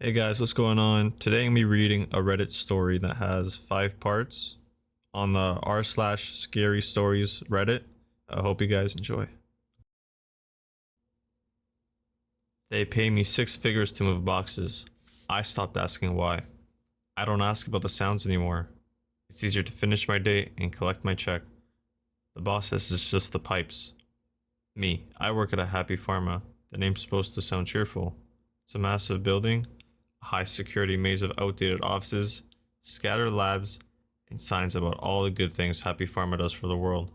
Hey guys, what's going on? Today I'm gonna be reading a Reddit story that has 5 parts on the r/ScaryStories Reddit. I hope you guys enjoy. They pay me 6 figures to move boxes. I stopped asking why. I don't ask about the sounds anymore. It's easier to finish my day and collect my check. The boss says it's just the pipes. Me, I work at a Happy Pharma. The name's supposed to sound cheerful. It's a massive building, a high security maze of outdated offices, scattered labs, and signs about all the good things Happy Pharma does for the world.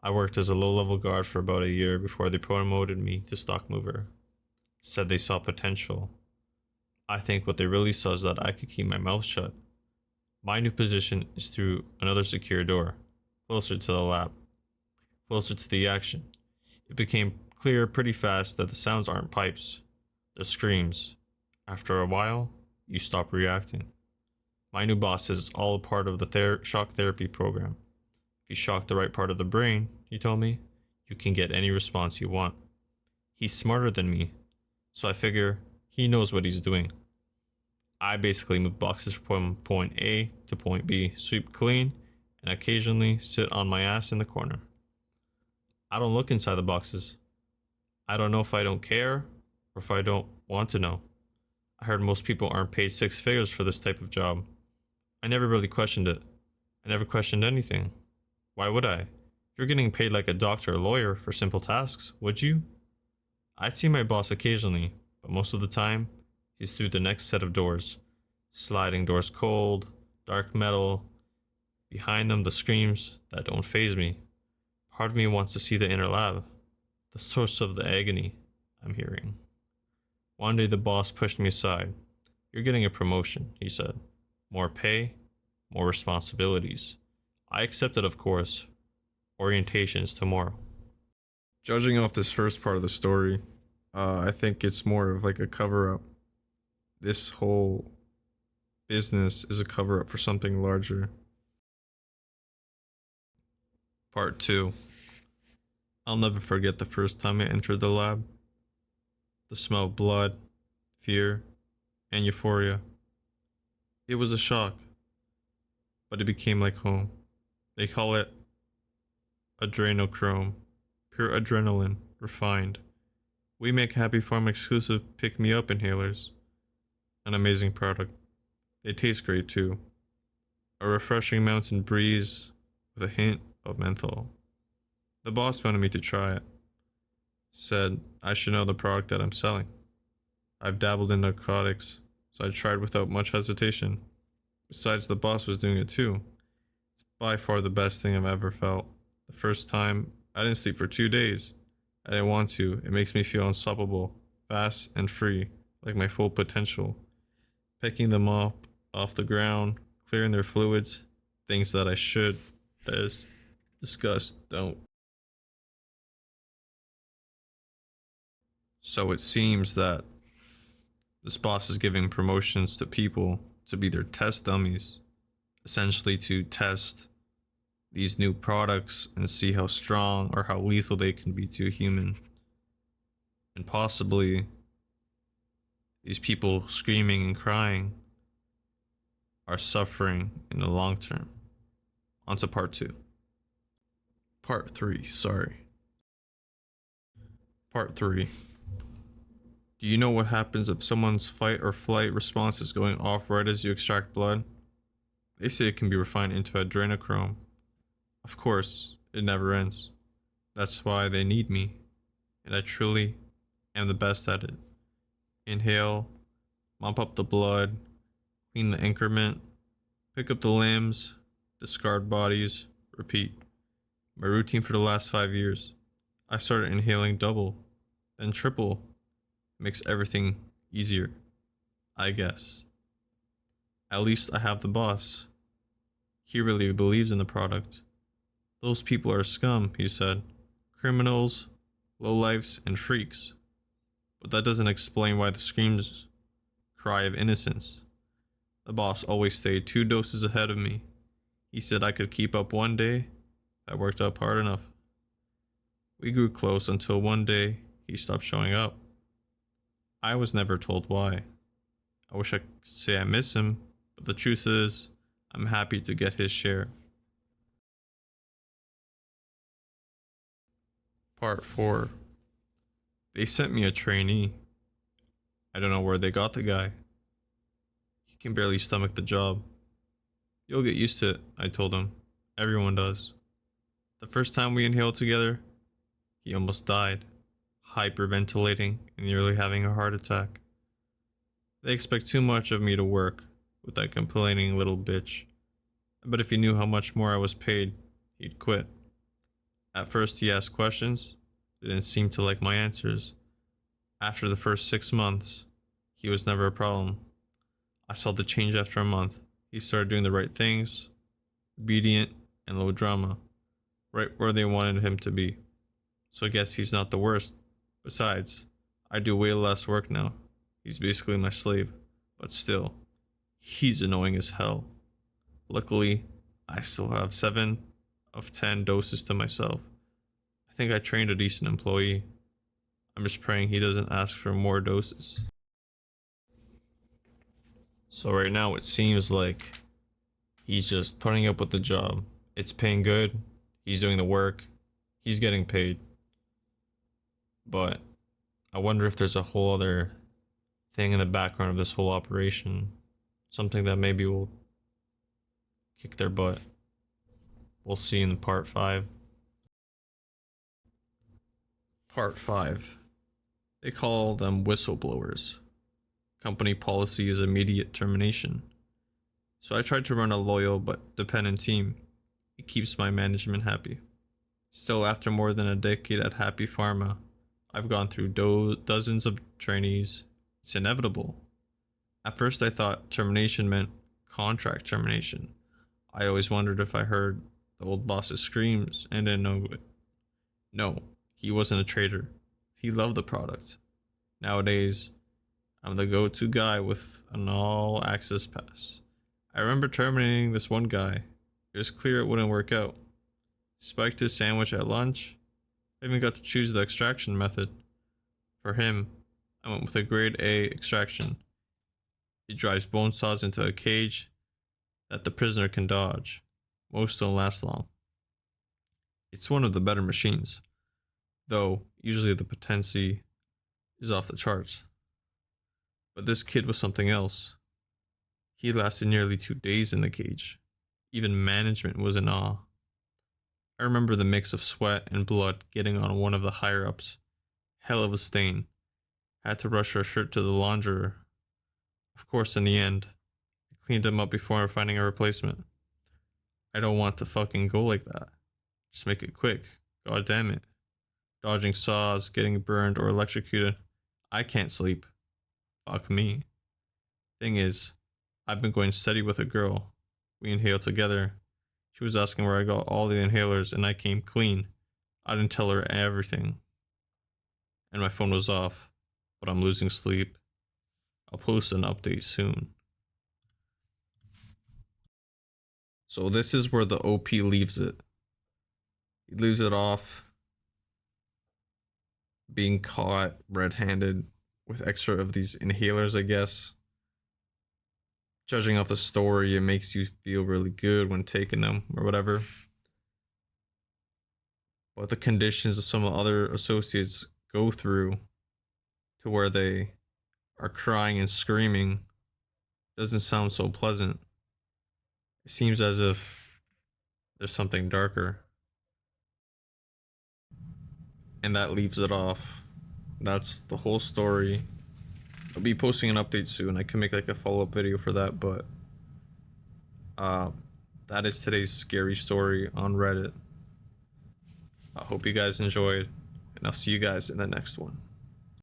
I worked as a low level guard for about a year before they promoted me to stock mover. Said they saw potential. I think what they really saw is that I could keep my mouth shut. My new position is through another secure door, closer to the lab, closer to the action. It became clear pretty fast that the sounds aren't pipes, they're screams. After a while, you stop reacting. My new boss says it's all a part of the shock therapy program. If you shock the right part of the brain, he told me, you can get any response you want. He's smarter than me, so I figure he knows what he's doing. I basically move boxes from point A to point B, sweep clean, and occasionally sit on my ass in the corner. I don't look inside the boxes. I don't know if I don't care or if I don't want to know. I heard most people aren't paid 6 figures for this type of job. I never really questioned it. I never questioned anything. Why would I? If you're getting paid like a doctor or lawyer for simple tasks, would you? I'd see my boss occasionally, but most of the time, he's through the next set of doors. Sliding doors cold, dark metal. Behind them, the screams that don't faze me. Part of me wants to see the inner lab, the source of the agony I'm hearing. One day the boss pushed me aside. You're getting a promotion, he said. More pay, more responsibilities. I accepted, of course. Orientation's tomorrow. Judging off this first part of the story, I think it's more of like a cover up. This whole business is a cover up for something larger. Part 2. I'll never forget the first time I entered the lab. The smell of blood, fear, and euphoria. It was a shock, but it became like home. They call it adrenochrome, pure adrenaline, refined. We make Happy Farm exclusive pick me up inhalers. An amazing product. They taste great too. A refreshing mountain breeze with a hint of menthol. The boss wanted me to try it. Said I should know the product that I'm selling. I've dabbled in narcotics, so I tried without much hesitation. Besides, the boss was doing it too. It's by far the best thing I've ever felt. The first time, I didn't sleep for 2 days. I didn't want to. It makes me feel unstoppable, fast and free, like my full potential. Picking them up off the ground, clearing their fluids, things that I should, as discussed, don't. So it seems that this boss is giving promotions to people to be their test dummies, essentially to test these new products and see how strong or how lethal they can be to a human. And possibly these people screaming and crying are suffering in the long term. On to part 2. Part 3, sorry. Part 3. Do you know what happens if someone's fight or flight response is going off right as you extract blood? They say it can be refined into adrenochrome. Of course, it never ends. That's why they need me, and I truly am the best at it. Inhale, mop up the blood, clean the increment, pick up the limbs, discard bodies, repeat. My routine for the last 5 years. I started inhaling double, then triple. Makes everything easier, I guess. At least I have the boss. He really believes in the product. Those people are scum, he said. Criminals, lowlifes, and freaks. But that doesn't explain why the screams cry of innocence. The boss always stayed 2 doses ahead of me. He said I could keep up one day. I worked up hard enough. We grew close until one day he stopped showing up. I was never told why. I wish I could say I miss him, but the truth is, I'm happy to get his share. Part 4. They sent me a trainee. I don't know where they got the guy. He can barely stomach the job. You'll get used to it, I told him. Everyone does. The first time we inhaled together, he almost died, hyperventilating and nearly having a heart attack. They expect too much of me to work with that complaining little bitch. But if he knew how much more I was paid, he'd quit. At first, he asked questions, didn't seem to like my answers. After the first 6 months, he was never a problem. I saw the change after a month. He started doing the right things, obedient and low drama, right where they wanted him to be. So I guess he's not the worst. Besides, I do way less work now. He's basically my slave, but still, he's annoying as hell. Luckily, I still have 7 of 10 doses to myself. I think I trained a decent employee. I'm just praying he doesn't ask for more doses. So right now it seems like he's just putting up with the job. It's paying good. He's doing the work. He's getting paid. But I wonder if there's a whole other thing in the background of this whole operation. Something that maybe will kick their butt. We'll see in part 5. Part 5. They call them whistleblowers. Company policy is immediate termination. So I tried to run a loyal but dependent team. It keeps my management happy. Still, after more than a decade at Happy Pharma, I've gone through dozens of trainees. It's inevitable. At first I thought termination meant contract termination. I always wondered if I heard the old boss's screams and didn't know it. No, he wasn't a traitor. He loved the product. Nowadays, I'm the go-to guy with an all-access pass. I remember terminating this one guy. It was clear it wouldn't work out. Spiked his sandwich at lunch. I even got to choose the extraction method. For him, I went with a grade A extraction. He drives bone saws into a cage that the prisoner can dodge. Most don't last long. It's one of the better machines, though usually the potency is off the charts. But this kid was something else. He lasted nearly 2 days in the cage. Even management was in awe. I remember the mix of sweat and blood getting on one of the higher ups. Hell of a stain. Had to rush her shirt to the launderer. Of course, in the end, I cleaned him up before finding a replacement. I don't want to fucking go like that. Just make it quick. God damn it. Dodging saws, getting burned or electrocuted. I can't sleep. Fuck me. Thing is, I've been going steady with a girl. We inhaled together. She was asking where I got all the inhalers and I came clean. I didn't tell her everything. And my phone was off, but I'm losing sleep. I'll post an update soon. So this is where the OP leaves it. He leaves it off being caught red-handed with extra of these inhalers, I guess. Judging off the story, it makes you feel really good when taking them or whatever. But the conditions that some of the other associates go through to where they are crying and screaming doesn't sound so pleasant. It seems as if there's something darker. And that leaves it off. That's the whole story. I'll be posting an update soon. I can make like a follow-up video for that, but that is today's scary story on Reddit. I hope you guys enjoyed, and I'll see you guys in the next one.